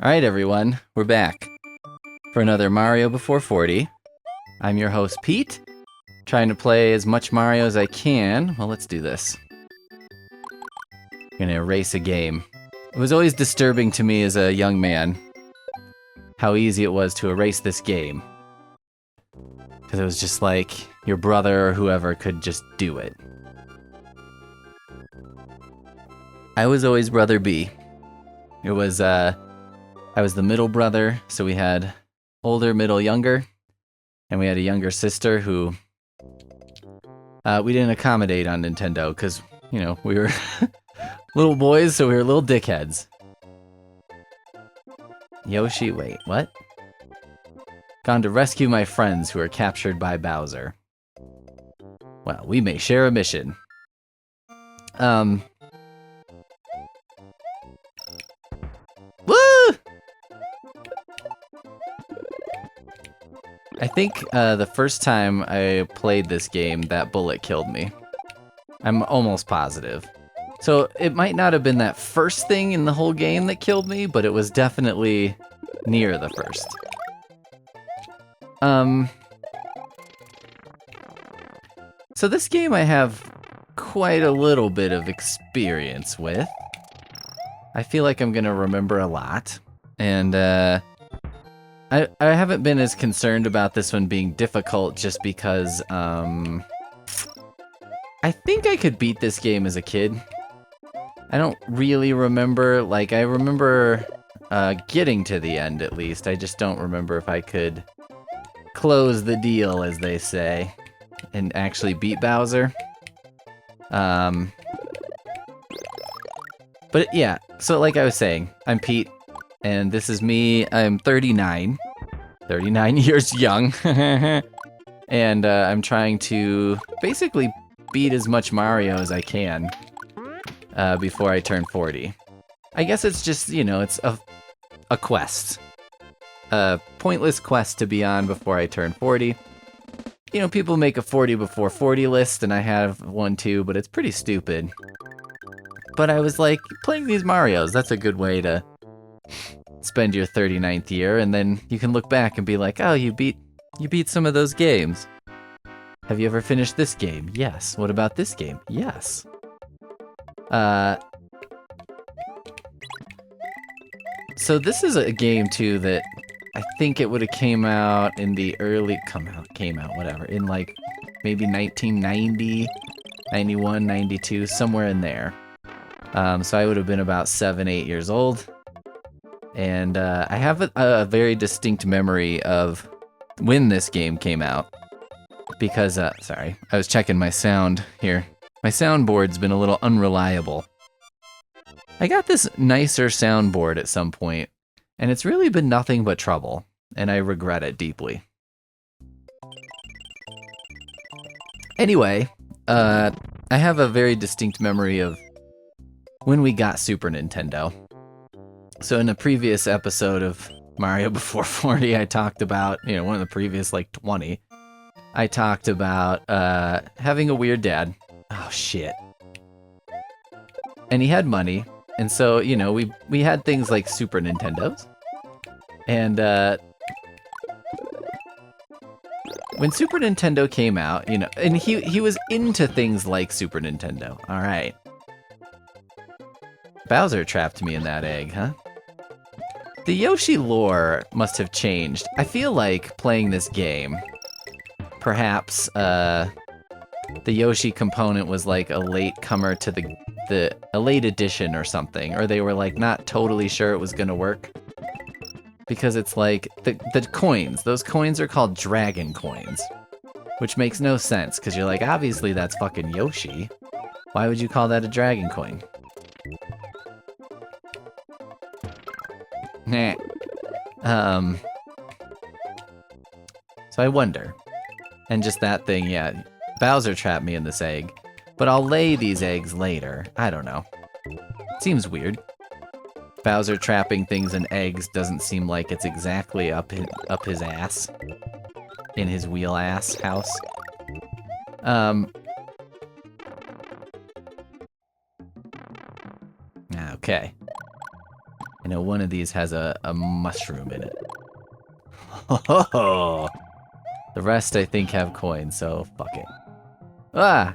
Alright everyone, we're back for another Mario Before 40. I'm your host Pete, trying to play as much Mario as I can. Well, let's do this. I'm gonna erase a game. It was always disturbing to me as a young man how easy it was to erase this game. Because it was just like your brother or whoever could just do it. I was always Brother B. It was, I was the middle brother, so we had older, middle, younger, and we had a younger sister who we didn't accommodate on Nintendo because, you know, we were little boys, so we were little dickheads. Yoshi, wait, what? Gone to rescue my friends who were captured by Bowser. Well, we may share a mission. Woo! I think the first time I played this game, that bullet killed me. I'm almost positive. So it might not have been that first thing in the whole game that killed me, but it was definitely near the first. So this game I have quite a little bit of experience with. I feel like I'm gonna remember a lot, and I haven't been as concerned about this one being difficult just because I think I could beat this game as a kid. I don't really remember, like I remember getting to the end at least. I just don't remember if I could close the deal, as they say, and actually beat Bowser. But yeah, so like I was saying, I'm Pete, and this is me. I'm 39 years young, and I'm trying to basically beat as much Mario as I can before I turn 40. I guess it's just, you know, it's a quest. A pointless quest to be on before I turn 40. You know, people make a 40 before 40 list, and I have one too, but it's pretty stupid. But I was like, playing these Marios, that's a good way to spend your 39th year, and then you can look back and be like, oh, you beat some of those games. Have you ever finished this game? Yes. What about this game? Yes. So this is a game too that I think it would have came out in the early, whatever, in like maybe 1990, 91, 92, somewhere in there. So I would have been about 7, 8 years old. And I have a very distinct memory of when this game came out. Because, sorry, I was checking my sound here. My soundboard's been a little unreliable. I got this nicer soundboard at some point, and it's really been nothing but trouble, and I regret it deeply. Anyway, I have a very distinct memory of when we got Super Nintendo. So in a previous episode of Mario Before 40, I talked about, you know, one of the previous, like, 20, I talked about having a weird dad. Oh, shit. And he had money, and so, you know, we had things like Super Nintendos. And when Super Nintendo came out, you know, and he was into things like Super Nintendo. All right. Bowser trapped me in that egg, huh? The Yoshi lore must have changed. I feel like playing this game, perhaps the Yoshi component was like a latecomer to a late edition or something, or they were like not totally sure it was gonna work. Because it's like, the coins, those coins are called dragon coins, which makes no sense, because you're like, obviously that's fucking Yoshi. Why would you call that a dragon coin? Nah. So I wonder. And just that thing, yeah. Bowser trapped me in this egg. But I'll lay these eggs later. I don't know. Seems weird. Bowser trapping things in eggs doesn't seem like it's exactly up his ass. In his wheel ass house. Okay. I know one of these has a mushroom in it. Oh, the rest I think have coins, so fuck it. Ah!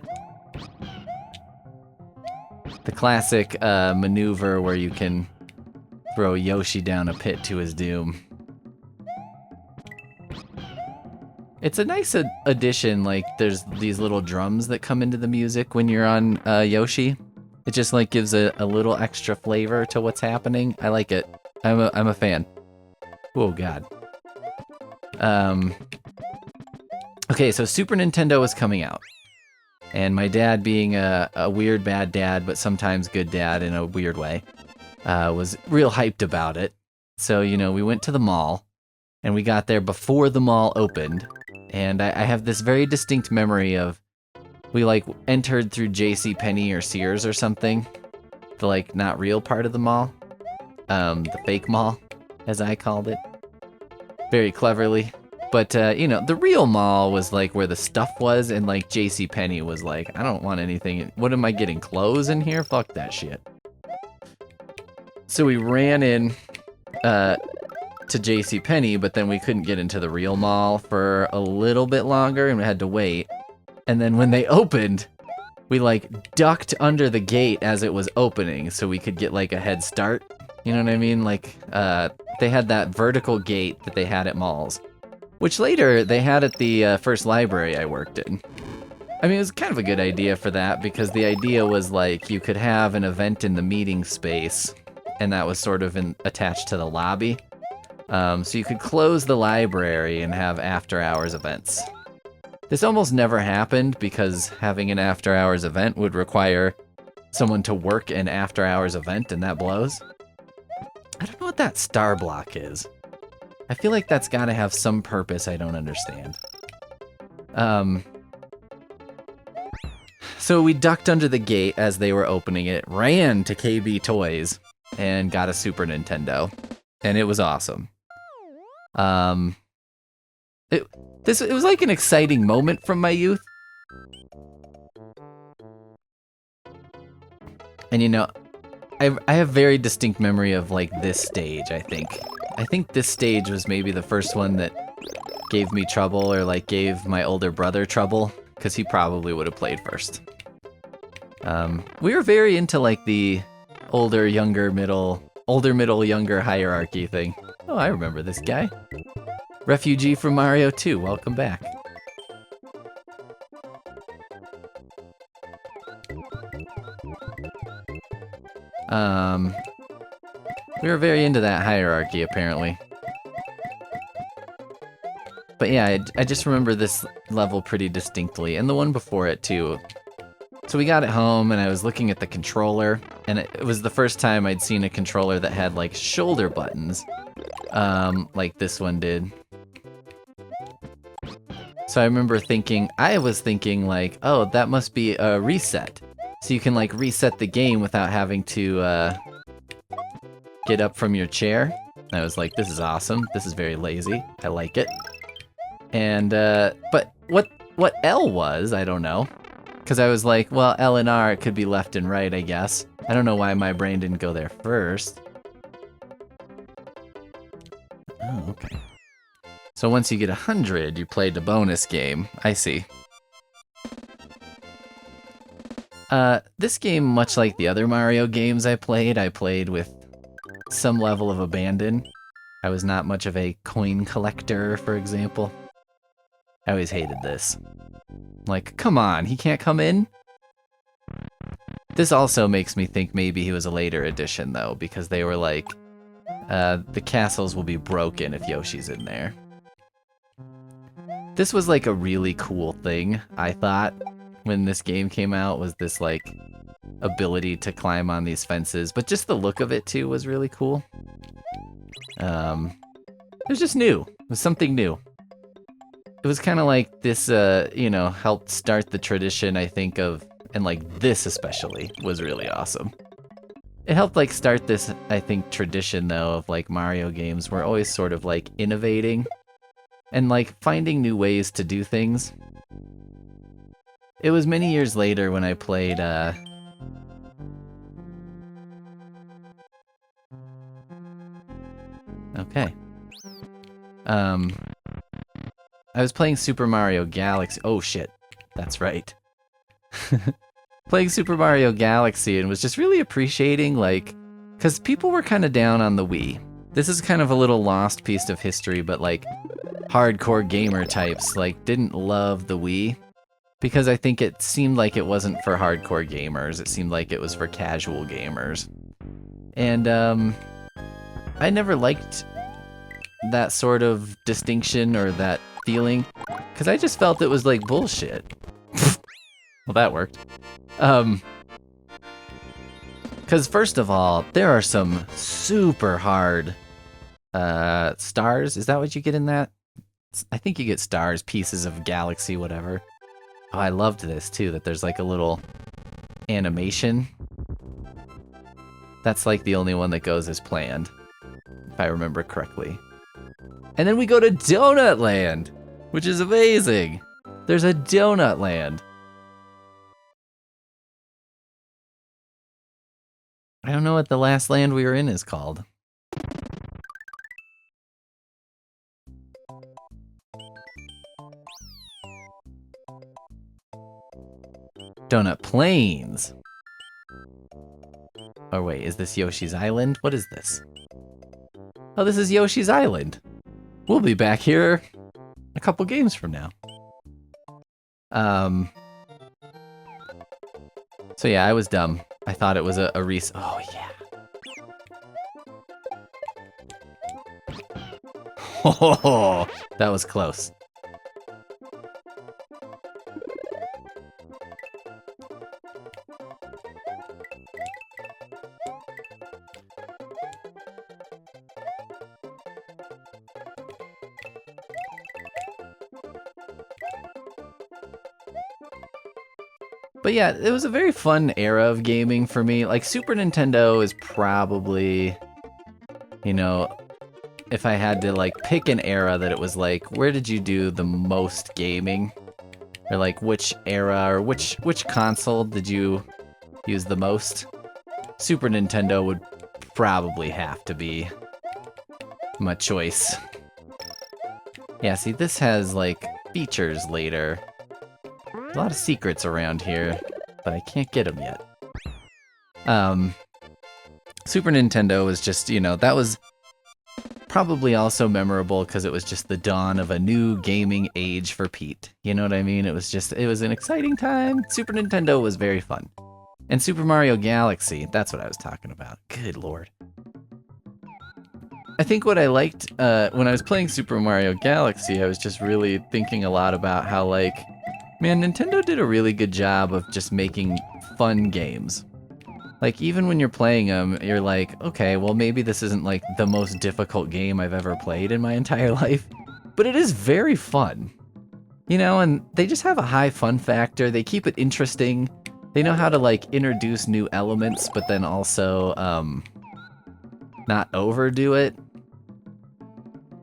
The classic maneuver where you can throw Yoshi down a pit to his doom. It's a nice addition, like there's these little drums that come into the music when you're on Yoshi. It just like gives a little extra flavor to what's happening. I like it. I'm a fan. Oh god. Okay, so Super Nintendo was coming out. And my dad, being a weird bad dad, but sometimes good dad in a weird way, was real hyped about it. So, you know, we went to the mall, and we got there before the mall opened. And I have this very distinct memory of, we like entered through JCPenney or Sears or something. The like not real part of the mall. The fake mall, as I called it. Very cleverly. But, you know, the real mall was, like, where the stuff was, and, like, JCPenney was like, I don't want anything. What am I getting, clothes in here? Fuck that shit. So we ran in to JCPenney, but then we couldn't get into the real mall for a little bit longer, and we had to wait. And then when they opened, we, like, ducked under the gate as it was opening, so we could get, like, a head start. You know what I mean? Like, they had that vertical gate that they had at malls. Which later, they had at the first library I worked in. I mean, it was kind of a good idea for that, because the idea was, like, you could have an event in the meeting space, and that was sort of attached to the lobby. So you could close the library and have after-hours events. This almost never happened, because having an after-hours event would require someone to work an after-hours event, and that blows. I don't know what that star block is. I feel like that's gotta have some purpose I don't understand. So we ducked under the gate as they were opening it, ran to KB Toys, and got a Super Nintendo. And it was awesome. It was like an exciting moment from my youth. And you know, I have very distinct memory of like this stage, I think. I think this stage was maybe the first one that gave me trouble, or like gave my older brother trouble, because he probably would have played first. We were very into like the older, middle, younger hierarchy thing. Oh, I remember this guy. Refugee from Mario 2, welcome back. We were very into that hierarchy, apparently. But yeah, I just remember this level pretty distinctly, and the one before it too. So we got it home, and I was looking at the controller, and it was the first time I'd seen a controller that had like shoulder buttons, like this one did. So I remember I was thinking like, oh, that must be a reset. So you can like reset the game without having to get up from your chair. And I was like, this is awesome. This is very lazy. I like it. And, but what L was, I don't know. Because I was like, well, L and R, it could be left and right, I guess. I don't know why my brain didn't go there first. Oh, okay. So once you get 100, you play the bonus game. I see. This game, much like the other Mario games I played with some level of abandon. I was not much of a coin collector, for example. I always hated this. Like, come on, he can't come in? This also makes me think maybe he was a later edition, though, because they were like, the castles will be broken if Yoshi's in there. This was like a really cool thing, I thought, when this game came out, was this like ability to climb on these fences, but just the look of it too was really cool. It was just new. It was something new. It was kind of like this, you know, helped start the tradition, I think, of, and like this especially was really awesome. It helped like start this, I think, tradition though of like Mario games were always sort of like innovating and like finding new ways to do things. It was many years later when I played Okay. I was playing Super Mario Galaxy. Oh shit, that's right. Playing Super Mario Galaxy and was just really appreciating, like, because people were kind of down on the Wii. This is kind of a little lost piece of history, but like, hardcore gamer types, like, didn't love the Wii. Because I think it seemed like it wasn't for hardcore gamers. It seemed like it was for casual gamers. And, I never liked that sort of distinction or that feeling, because I just felt it was like bullshit. Well, that worked. Because first of all, there are some super hard stars. Is that what you get in that? I think you get stars, pieces of galaxy, whatever. Oh, I loved this too, that there's like a little animation. That's like the only one that goes as planned, if I remember correctly. And then we go to Donut Land, which is amazing. There's a Donut Land. I don't know what the last land we were in is called. Donut Plains. Oh wait, is this Yoshi's Island? What is this? Oh, this is Yoshi's Island. We'll be back here a couple games from now. So yeah, I was dumb. I thought it was a oh yeah. Oh, that was close. But yeah, it was a very fun era of gaming for me. Like, Super Nintendo is probably, you know, if I had to, like, pick an era that it was like, where did you do the most gaming? Or, like, which era or which console did you use the most? Super Nintendo would probably have to be my choice. Yeah, see, this has, like, features later. A lot of secrets around here, but I can't get them yet. Super Nintendo was just, you know, that was probably also memorable because it was just the dawn of a new gaming age for Pete. You know what I mean? It was an exciting time. Super Nintendo was very fun. And Super Mario Galaxy, that's what I was talking about. Good lord. I think what I liked when I was playing Super Mario Galaxy, I was just really thinking a lot about how, like, man, Nintendo did a really good job of just making fun games. Like, even when you're playing them, you're like, okay, well, maybe this isn't, like, the most difficult game I've ever played in my entire life, but it is very fun. You know, and they just have a high fun factor. They keep it interesting. They know how to, like, introduce new elements, but then also, not overdo it.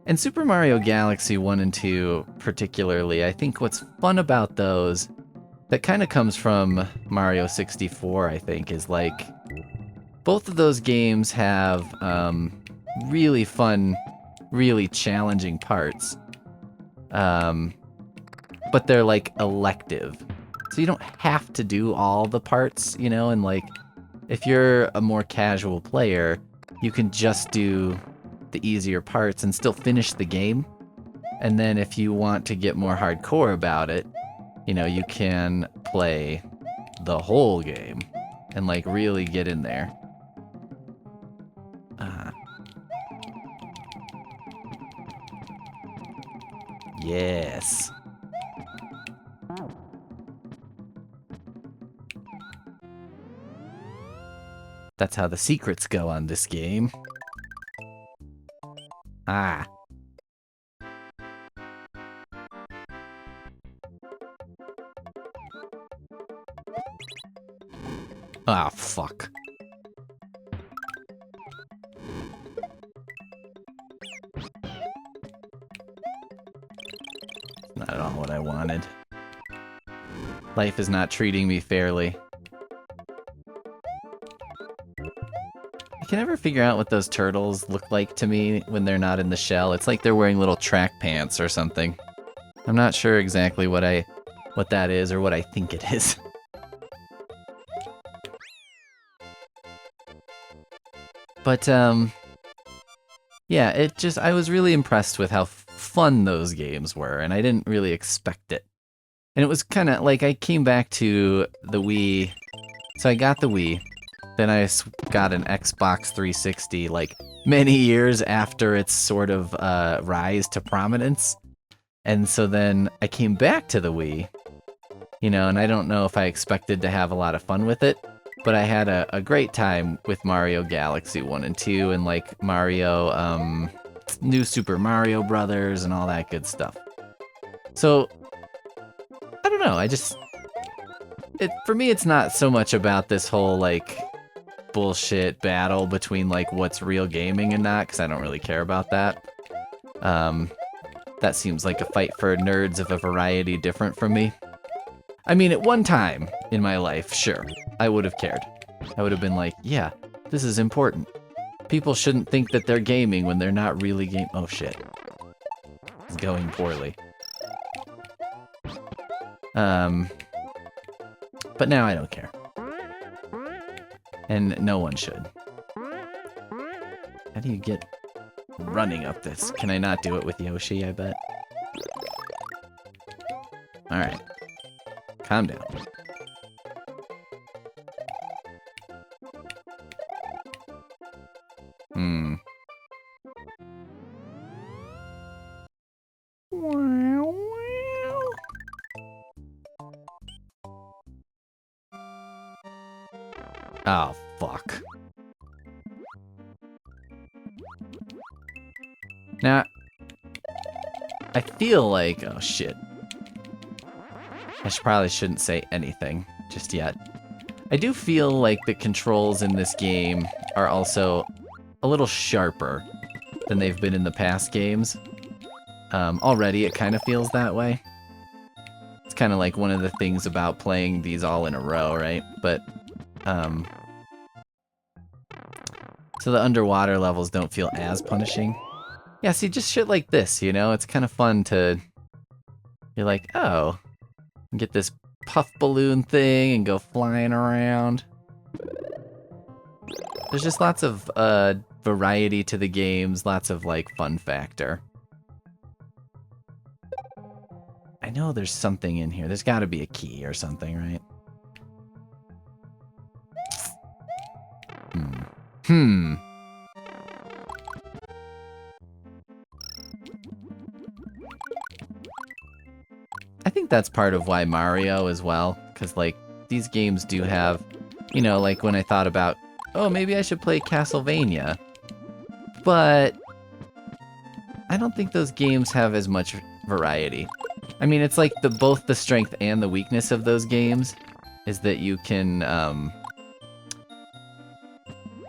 And Super Mario Galaxy 1 and 2 particularly, I think what's fun about those, that kind of comes from Mario 64, I think, is like, both of those games have really fun, really challenging parts. But they're like elective. So you don't have to do all the parts, you know, and like, if you're a more casual player, you can just do the easier parts and still finish the game. And then if you want to get more hardcore about it, you know, you can play the whole game and like really get in there. Yes. That's how the secrets go on this game. Ah. Ah, fuck. Not at all what I wanted. Life is not treating me fairly. I can never figure out what those turtles look like to me when they're not in the shell. It's like they're wearing little track pants or something. I'm not sure exactly what that is or what I think it is. But yeah, I was really impressed with how fun those games were, and I didn't really expect it. And it was kind of like I came back to the Wii. So I got the Wii, then I got an Xbox 360 like many years after its sort of rise to prominence. And so then I came back to the Wii, you know, and I don't know if I expected to have a lot of fun with it, but I had a great time with Mario Galaxy 1 and 2 and like Mario, New Super Mario Brothers and all that good stuff. So, I don't know, for me it's not so much about this whole like bullshit battle between like what's real gaming and not, because I don't really care about that. That seems like a fight for nerds of a variety different from me. I mean, at one time in my life, sure, I would have cared. I would have been like, yeah, this is important. People shouldn't think that they're gaming when they're not really oh shit. It's going poorly. But now I don't care. And no one should. How do you get running up this? Can I not do it with Yoshi, I bet? Alright. Calm down. Oh, fuck. Now, I feel like... Oh, shit. I probably shouldn't say anything just yet. I do feel like the controls in this game are also a little sharper than they've been in the past games. Already, it kind of feels that way. It's kind of like one of the things about playing these all in a row, right? But, so the underwater levels don't feel as punishing. Yeah, see, just shit like this, you know? It's kind of fun to... You're like, oh, get this puff balloon thing and go flying around. There's just lots of variety to the games, lots of, like, fun factor. I know there's something in here. There's gotta be a key or something, right? I think that's part of why Mario as well, because, like, these games do have, you know, like, when I thought about, oh, maybe I should play Castlevania, but I don't think those games have as much variety. I mean, it's like both the strength and the weakness of those games is that you can,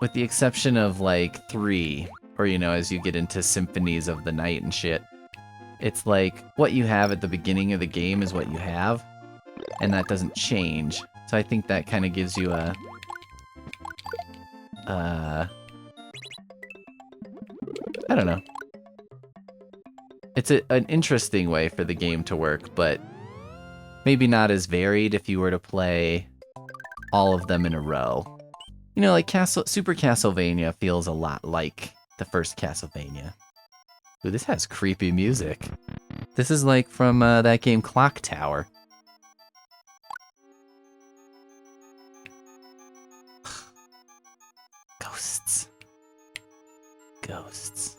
with the exception of, like, 3, or, you know, as you get into Symphonies of the Night and shit, it's like, what you have at the beginning of the game is what you have, and that doesn't change. So I think that kind of gives you a... I don't know. It's an interesting way for the game to work, but maybe not as varied if you were to play all of them in a row. You know, like Super Castlevania feels a lot like the first Castlevania. Ooh, this has creepy music. This is like from that game Clock Tower. Ghosts. Ghosts.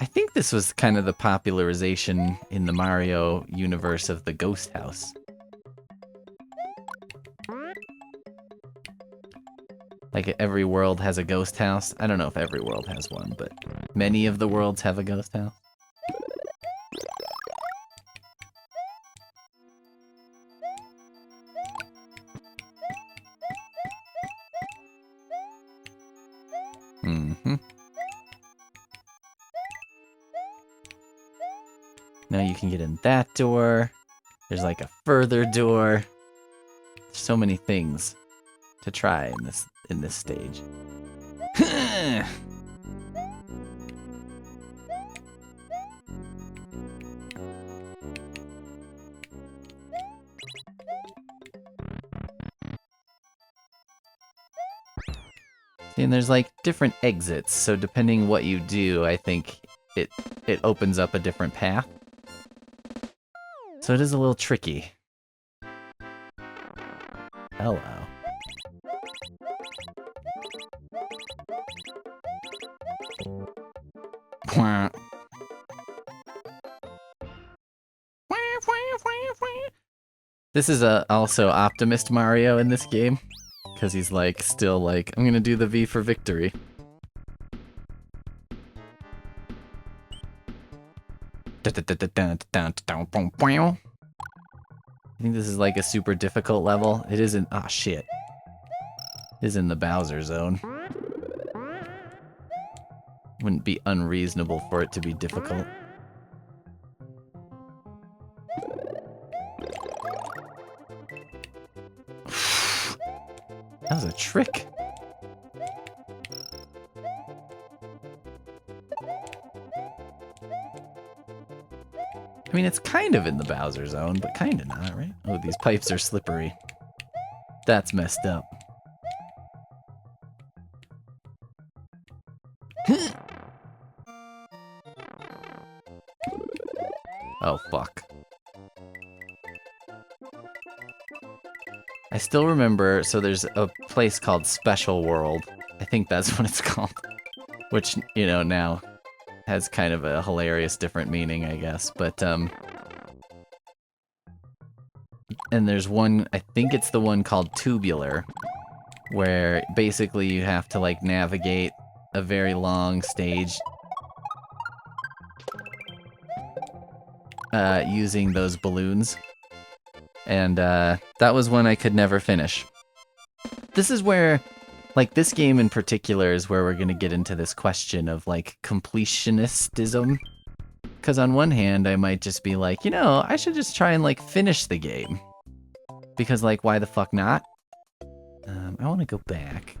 I think this was kind of the popularization in the Mario universe of the ghost house. Like every world has a ghost house. I don't know if every world has one, but many of the worlds have a ghost house. Now you can get in that door. There's like a further door. There's so many things to try in this stage. And there's like different exits, so depending what you do, I think it opens up a different path. So it is a little tricky. Hello. This is also Optimist Mario in this game. Because he's like, still like, I'm gonna do the V for victory. I think this is like a super difficult level. It isn't, ah shit. It is in the Bowser zone. Wouldn't be unreasonable for it to be difficult. That was a trick. I mean, it's kind of in the Bowser zone, but kind of not, right? Oh, these pipes are slippery. That's messed up. Oh, fuck. I still remember, so there's a place called Special World. I think that's what it's called. Which, you know, now has kind of a hilarious different meaning, I guess. But, and there's one, I think it's the one called Tubular, where basically you have to, like, navigate a very long stage using those balloons. And that was one I could never finish. This is where, like, this game in particular is where we're going to get into this question of, like, completionistism. Because on one hand, I might just be like, you know, I should just try and, like, finish the game. Because, like, why the fuck not? I want to go back.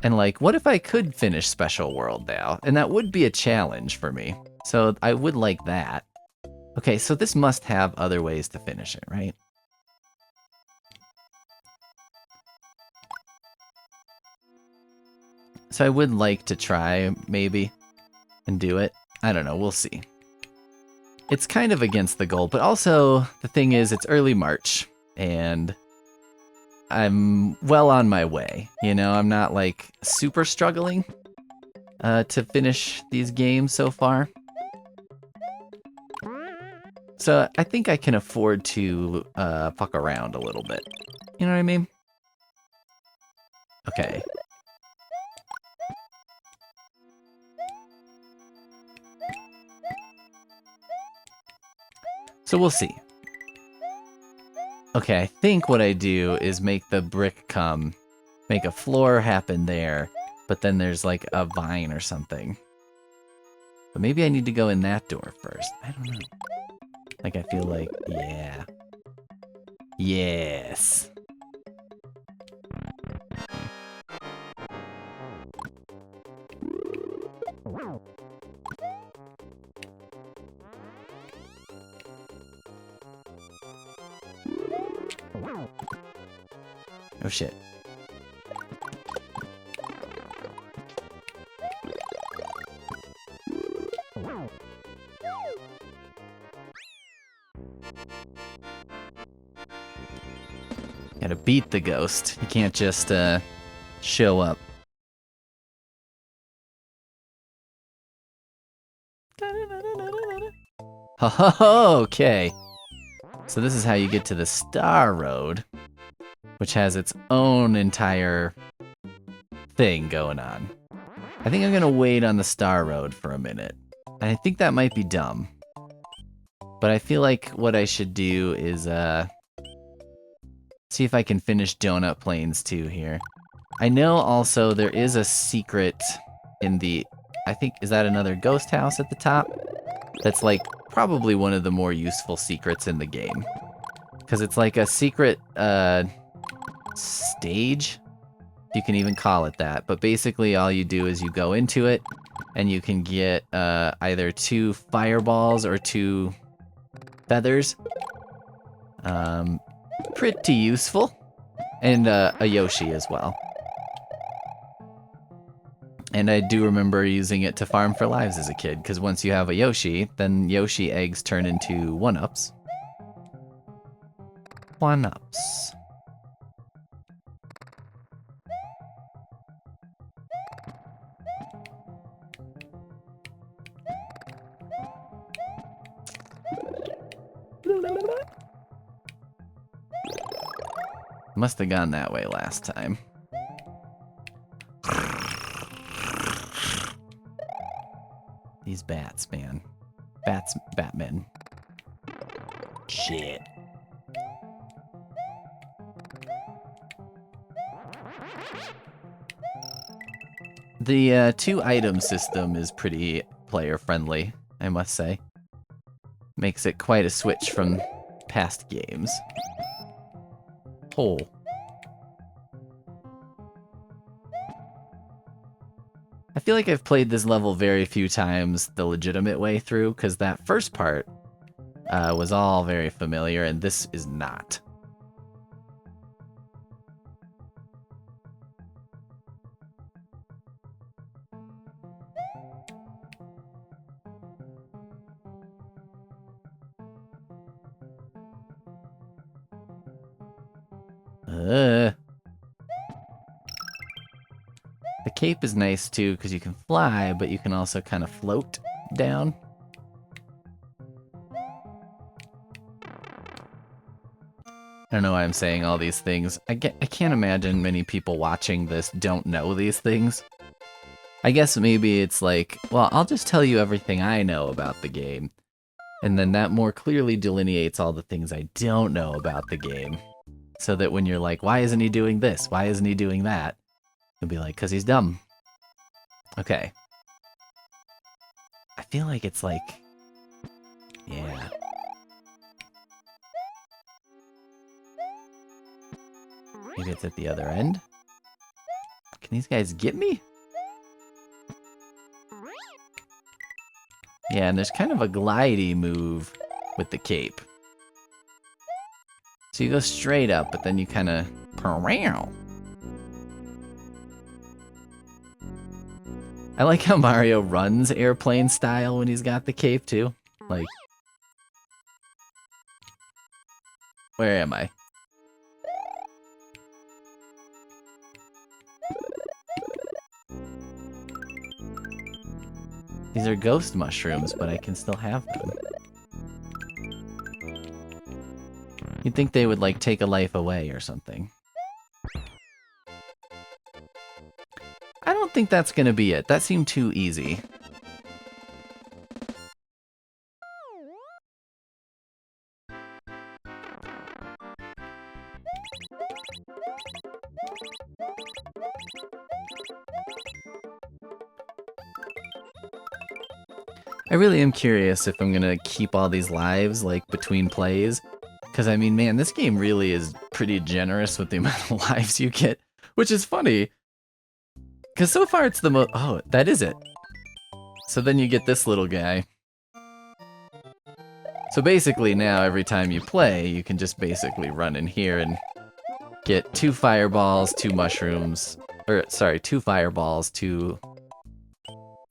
And, like, what if I could finish Special World now? And that would be a challenge for me. So I would like that. Okay, so this must have other ways to finish it, right? So I would like to try, maybe, and do it. I don't know, we'll see. It's kind of against the goal, but also, the thing is, it's early March, and I'm well on my way. You know, I'm not, like, super struggling to finish these games so far. So I think I can afford to fuck around a little bit. You know what I mean? Okay. So we'll see. Okay, I think what I do is make the brick come, make a floor happen there, but then there's like a vine or something. But maybe I need to go in that door first. I don't know. Like, I feel like, yeah. Yes. Oh shit. Gotta beat the ghost. You can't just show up. Okay. So this is how you get to the Star Road, which has its own entire thing going on. I think I'm gonna wait on the Star Road for a minute. I think that might be dumb. But I feel like what I should do is see if I can finish Donut Plains 2 here. I know also there is a secret in the, I think, is that another ghost house at the top? That's like probably one of the more useful secrets in the game. Because it's like a secret stage You can even call it that. But basically all you do is you go into it, and you can get either 2 fireballs or 2 feathers. Pretty useful. And a Yoshi as well. And I do remember using it to farm for lives as a kid, because once you have a Yoshi, then Yoshi eggs turn into 1-ups. 1-ups. Must have gone that way last time. These bats, man. Batmen. Shit. The 2-item system is pretty player-friendly, I must say. Makes it quite a switch from past games. Oh. I feel like I've played this level very few times the legitimate way through, because that first part was all very familiar, and this is not. The cape is nice too, because you can fly, but you can also kind of float down. I don't know why I'm saying all these things. I can't imagine many people watching this don't know these things. I guess maybe it's like, well, I'll just tell you everything I know about the game. And then that more clearly delineates all the things I don't know about the game. So that when you're like, why isn't he doing this? Why isn't he doing that? You'll be like, 'cause he's dumb. Okay. I feel like it's like... yeah. Maybe it's at the other end? Can these guys get me? Yeah, and there's kind of a glidey move with the cape. So you go straight up, but then you kind of... I like how Mario runs airplane style when he's got the cape, too. Like... where am I? These are ghost mushrooms, but I can still have them. You'd think they would, like, take a life away or something. I don't think that's gonna be it. That seemed too easy. I really am curious if I'm gonna keep all these lives, like, between plays. Because, I mean, man, this game really is pretty generous with the amount of lives you get. Which is funny. Because so far it's the most... oh, that is it. So then you get this little guy. So basically now, every time you play, you can just basically run in here and get 2 fireballs, 2 mushrooms... or, sorry, 2 fireballs, 2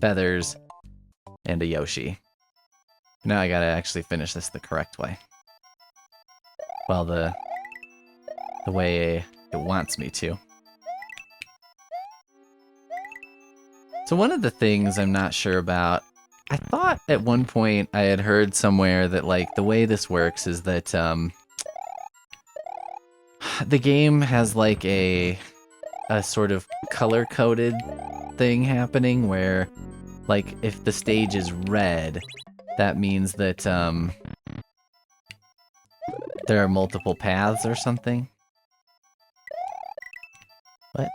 feathers, and a Yoshi. Now I gotta actually finish this the correct way. Well, the way it wants me to. So one of the things I'm not sure about, I thought at one point I had heard somewhere that, like, the way this works is that the game has, like, a sort of color-coded thing happening where, like, if the stage is red, that means that there are multiple paths or something. What?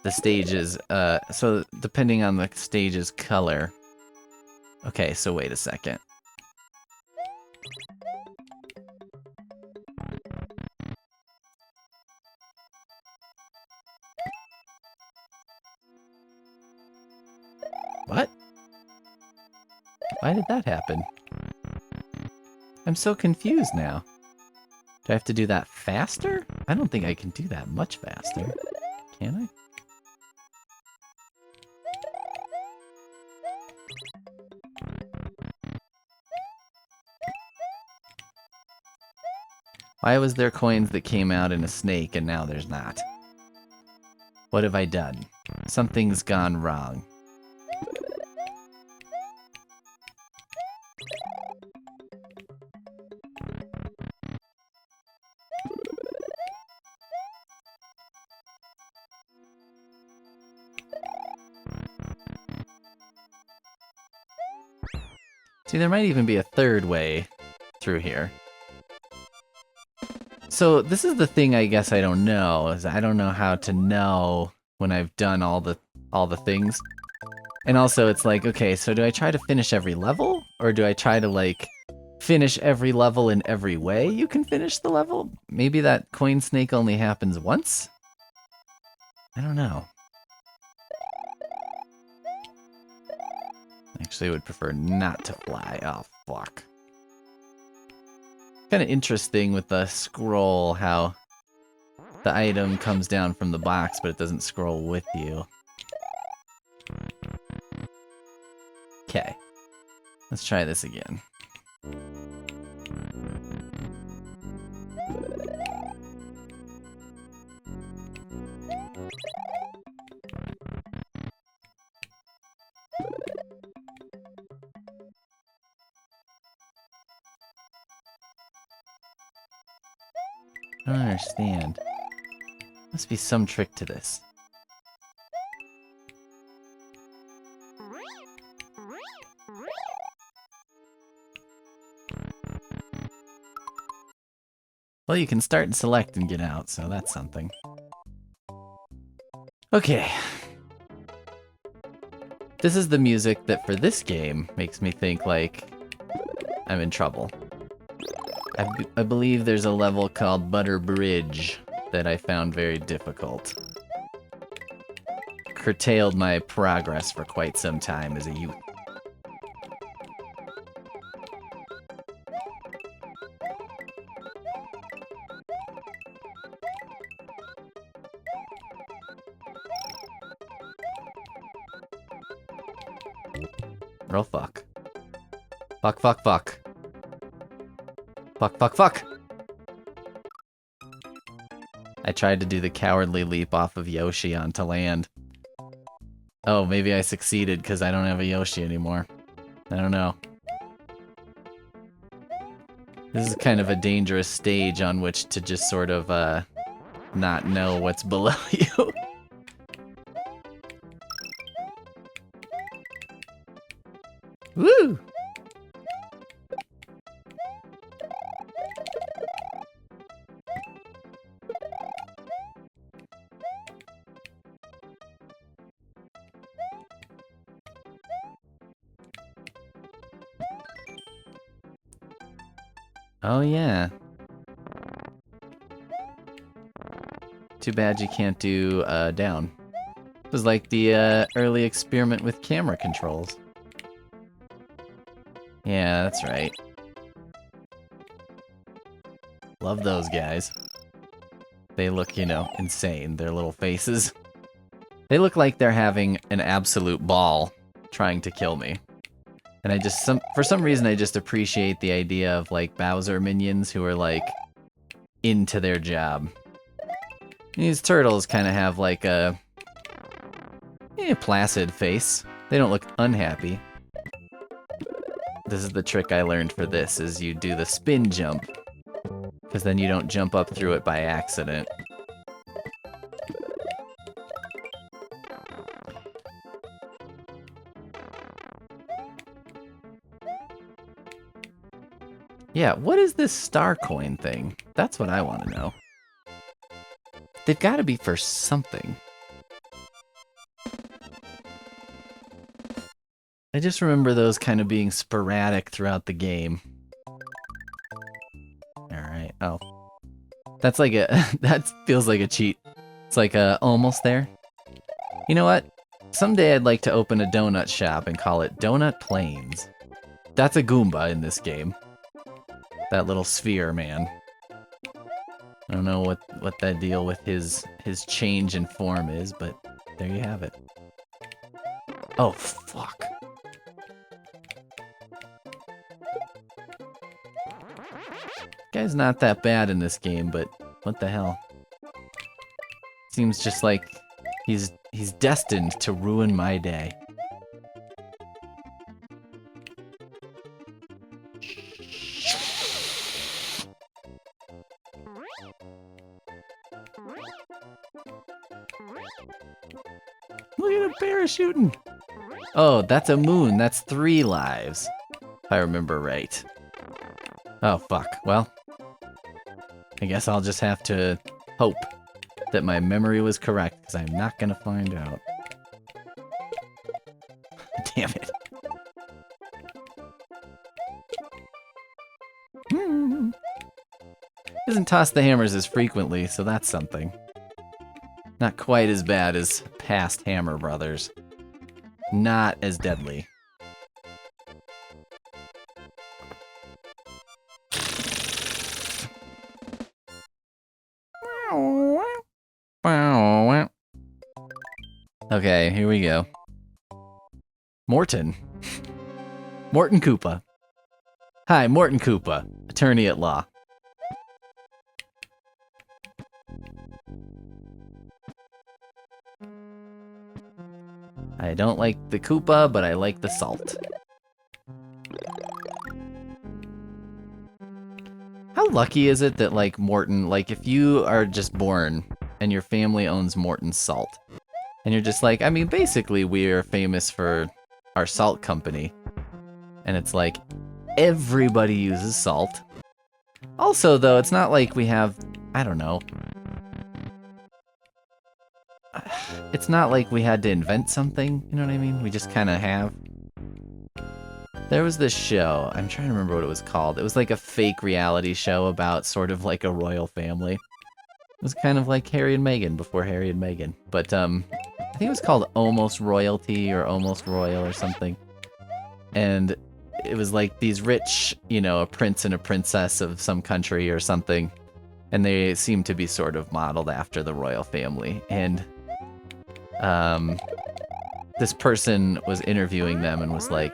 The stage is, so depending on the stage's color, Okay, so wait a second. What? Why did that happen? I'm so confused now. Do I have to do that faster? I don't think I can do that much faster. Can I? Why was there coins that came out in a snake and now there's not? What have I done? Something's gone wrong. See, there might even be a third way through here. So this is the thing I guess I don't know, is I don't know how to know when I've done all the things. And also it's like, okay, so do I try to finish every level? Or do I try to like finish every level in every way you can finish the level? Maybe that coin snake only happens once? I don't know. Actually, I would prefer not to fly. Oh, fuck. Kind of interesting with the scroll, how the item comes down from the box, but it doesn't scroll with you. Okay. Let's try this again. I don't understand. Must be some trick to this. Well, you can start and select and get out, so that's something. Okay. This is the music that for this game makes me think like I'm in trouble. I believe there's a level called Butter Bridge that I found very difficult. Curtailed my progress for quite some time as a youth. Roll fuck. Fuck, fuck, fuck. Fuck, fuck, fuck! I tried to do the cowardly leap off of Yoshi onto land. Oh, maybe I succeeded because I don't have a Yoshi anymore. I don't know. This is kind of a dangerous stage on which to just sort of, not know what's below you. Woo! Oh yeah. Too bad you can't do down. It was like the early experiment with camera controls. Yeah, that's right. Love those guys. They look, you know, insane, their little faces. They look like they're having an absolute ball trying to kill me. And I just, for some reason, I just appreciate the idea of, like, Bowser minions who are, like, into their job. These turtles kind of have, like, a placid face. They don't look unhappy. This is the trick I learned for this, is you do the spin jump. Because then you don't jump up through it by accident. Yeah, what is this star coin thing? That's what I want to know. They've got to be for something. I just remember those kind of being sporadic throughout the game. Alright, oh. That's like a... that feels like a cheat. It's like almost there. You know what? Someday I'd like to open a donut shop and call it Donut Plains. That's a Goomba in this game. That little sphere, man. I don't know what that deal with his change in form is, but there you have it. Oh, fuck. Guy's not that bad in this game, but what the hell? Seems just like he's destined to ruin my day. Look at a bear shooting! Oh, that's a moon. That's 3 lives. If I remember right. Oh, fuck. Well, I guess I'll just have to hope that my memory was correct, because I'm not gonna find out. Damn it. Doesn't toss the hammers as frequently, so that's something. Not quite as bad as past Hammer Brothers. Not as deadly. Okay, here we go. Morton. Morton Koopa. Hi, Morton Koopa, attorney at law. I don't like the Koopa, but I like the salt. How lucky is it that, like, Morton, like, if you are just born and your family owns Morton Salt, and you're just like, I mean, basically, we are famous for our salt company, and it's like, everybody uses salt. Also, though, it's not like we have, I don't know, it's not like we had to invent something, you know what I mean? We just kind of have. There was this show, I'm trying to remember what it was called. It was like a fake reality show about sort of like a royal family. It was kind of like Harry and Meghan before Harry and Meghan. But I think it was called Almost Royalty or Almost Royal or something. And it was like these rich, you know, a prince and a princess of some country or something. And they seemed to be sort of modeled after the royal family. And this person was interviewing them and was like,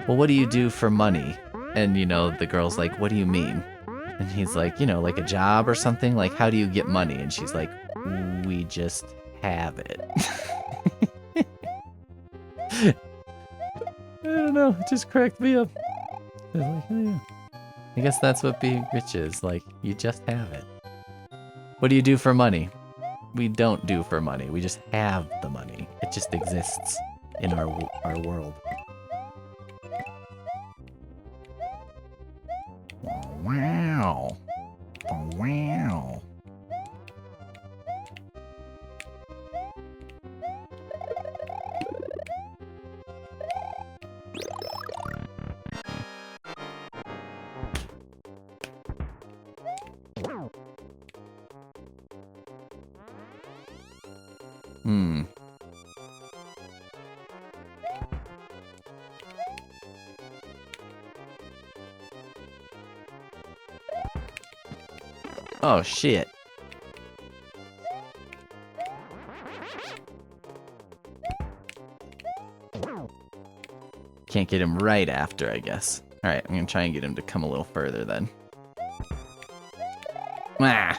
well, what do you do for money? And, you know, the girl's like, what do you mean? And he's like, you know, like a job or something? Like, how do you get money? And she's like, we just have it. I don't know, it just cracked me up. I was like, oh yeah. I guess that's what being rich is, like, you just have it. What do you do for money? We don't do for money, we just have the money. It just exists in our world. Wow. Wow. Oh, shit. Can't get him right after, I guess. Alright, I'm gonna try and get him to come a little further then. Ah!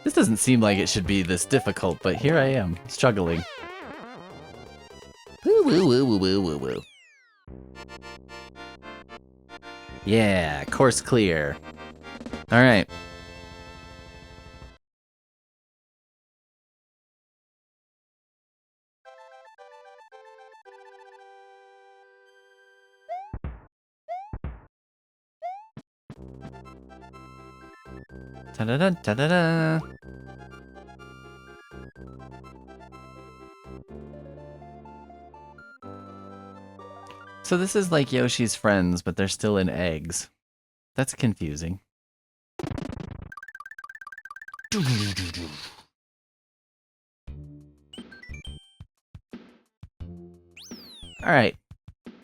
This doesn't seem like it should be this difficult, but here I am, struggling. Woo woo woo woo woo woo woo. Yeah, course clear. Alright. Ta-da-da, ta-da-da. So this is like Yoshi's friends, but they're still in eggs. That's confusing. Alright.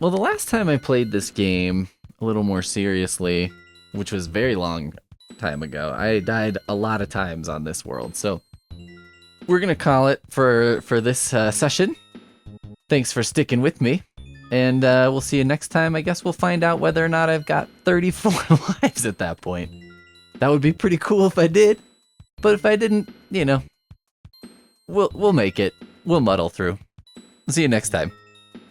Well, the last time I played this game a little more seriously, which was very long time ago, I died a lot of times on this world, so we're gonna call it for this session. Thanks for sticking with me, and we'll see you next time. I guess we'll find out whether or not I've got 34 lives at that point. That would be pretty cool if I did, but if I didn't, you know, we'll make it. We'll muddle through. See you next time.